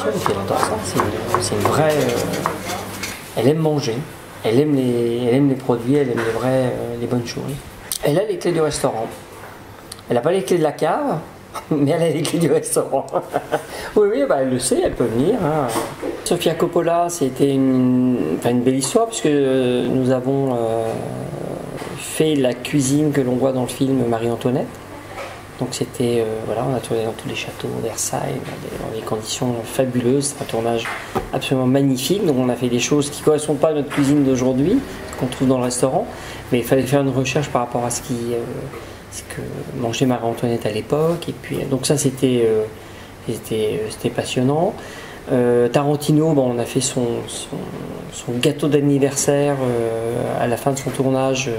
Elle adore ça, c'est une vraie... elle aime manger, elle aime les produits, elle aime les bonnes choses. Elle a les clés du restaurant. Elle n'a pas les clés de la cave, mais elle a les clés du restaurant. Oui, bah, elle le sait, elle peut venir. Hein. Sofia Coppola, c'était une belle histoire, puisque nous avons fait la cuisine que l'on voit dans le film Marie-Antoinette. Donc c'était, voilà, on a tourné dans tous les châteaux, Versailles, dans des conditions fabuleuses, c'est un tournage absolument magnifique. Donc on a fait des choses qui ne correspondent pas à notre cuisine d'aujourd'hui, qu'on trouve dans le restaurant, mais il fallait faire une recherche par rapport à ce que mangeait Marie-Antoinette à l'époque. Et puis donc ça c'était passionnant. Tarantino, bon, on a fait son gâteau d'anniversaire à la fin de son tournage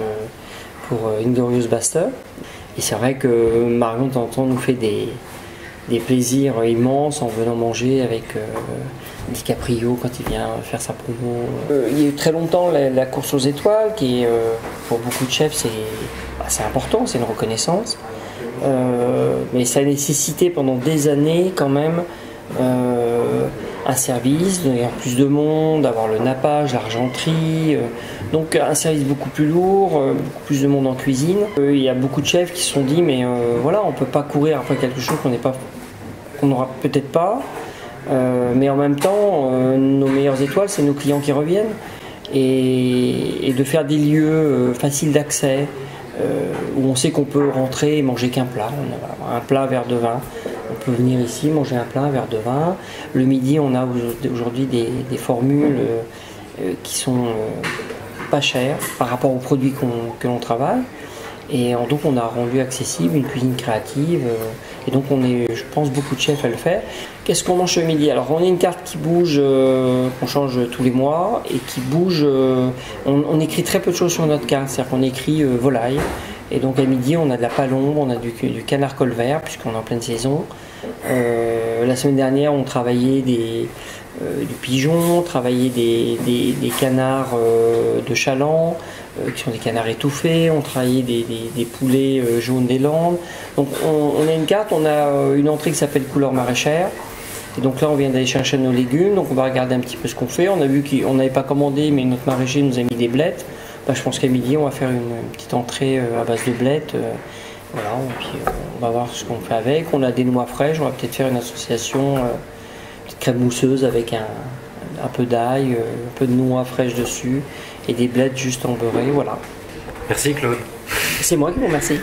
pour Inglourious Basterds. Et c'est vrai que Marion, de temps en temps, nous fait des plaisirs immenses en venant manger avec DiCaprio quand il vient faire sa promo. Il y a eu très longtemps la course aux étoiles, qui est, pour beaucoup de chefs, c'est important, c'est une reconnaissance. Mais ça a nécessité pendant des années quand même un service, d'avoir plus de monde, d'avoir le nappage, l'argenterie, donc un service beaucoup plus lourd, beaucoup plus de monde en cuisine. Il y a beaucoup de chefs qui se sont dit mais voilà, on ne peut pas courir après quelque chose qu'on n'aura peut-être pas, mais en même temps nos meilleures étoiles c'est nos clients qui reviennent, et de faire des lieux faciles d'accès, où on sait qu'on peut rentrer et manger qu'un plat, on a un plat, un verre de vin. On peut venir ici, manger un plat, un verre de vin. Le midi, on a aujourd'hui des formules qui sont pas chères par rapport aux produits que l'on travaille. Et donc, on a rendu accessible une cuisine créative. Et donc, on est, je pense, beaucoup de chefs à le faire. Qu'est-ce qu'on mange le midi? Alors, on a une carte qui bouge, qu'on change tous les mois et qui bouge. On écrit très peu de choses sur notre carte. C'est-à-dire qu'on écrit volaille. Et donc à midi, on a de la palombe, on a du canard colvert, puisqu'on est en pleine saison. La semaine dernière, on travaillait du pigeon, on travaillait des canards de Chaland, qui sont des canards étouffés, on travaillait des poulets jaunes des Landes. Donc on a une carte, on a une entrée qui s'appelle couleur maraîchère. Et donc là, on vient d'aller chercher nos légumes, donc on va regarder un petit peu ce qu'on fait. On a vu qu'on n'avait pas commandé, mais notre maraîcher nous a mis des blettes. Bah, je pense qu'à midi, on va faire une petite entrée à base de blettes. Voilà, et puis on va voir ce qu'on fait avec. On a des noix fraîches, on va peut-être faire une association, une petite crème mousseuse avec un peu d'ail, un peu de noix fraîches dessus et des blettes juste en beurré. Voilà. Merci Claude. C'est moi qui vous remercie.